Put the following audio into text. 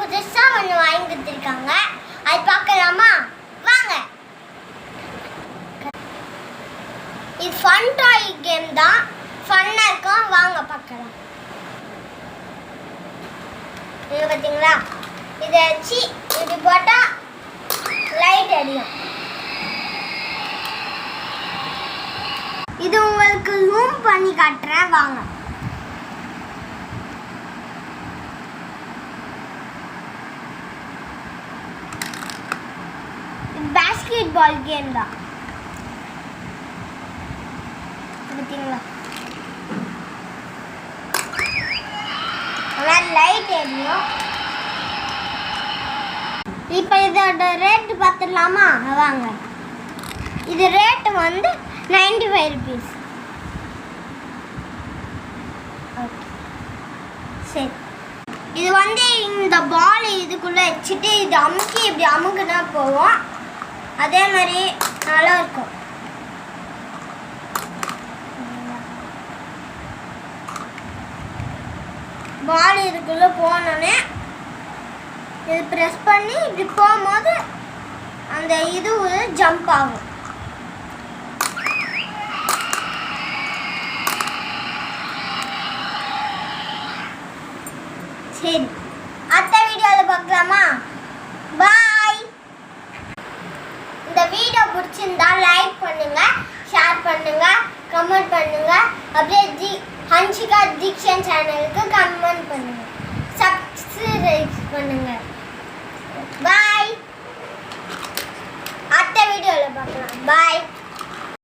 புதுசா ஒன்று வாங்கி கொடுத்துருக்காங்க. அது பார்க்கலாமா? வாங்க. இது ஃபன் டாய் கேம் தான். ஃபன்னா இருக்கும். வாங்க பார்க்கலாம். இது பார்த்தீங்களா? இதை வச்சு இப்படி போட்டால் லைட் எரியும். இது உங்களுக்கு ஜூம் பண்ணி காட்டுறேன் வாங்க. பாஸ்கெட் பால் கேம் தான். பார்த்தீங்களா? லைட் எரியும். இப்போ இதோட ரேட்டு பார்த்துடலாமா? வாங்க. இது ரேட்டு வந்து 95 rupees. சரி, இது வந்து இந்த பால் இதுக்குள்ளே வச்சுட்டு இது அமுக்கி இப்படி அமுக்குனா போவோம். அதே மாதிரி நல்லா இருக்கும். பால் இதுக்குள்ளே போனோடனே இது ப்ரெஸ் பண்ணி இப்படி போகும்போது அந்த இது ஜம்ப் ஆகும். சரி, அடுத்த வீடியோவில் பார்க்கலாமா? பாய். இந்த வீடியோ பிடிச்சிருந்தா லைக் பண்ணுங்க, ஷேர் பண்ணுங்க, கமெண்ட் பண்ணுங்க. அப்படியே ஹன்ஷிகா தீக்ஷன் சேனலுக்கு கமெண்ட் பண்ணுங்க, சப்ஸ்கிரைப் பண்ணுங்க. பாய். அடுத்த வீடியோவில் பார்க்கலாம்.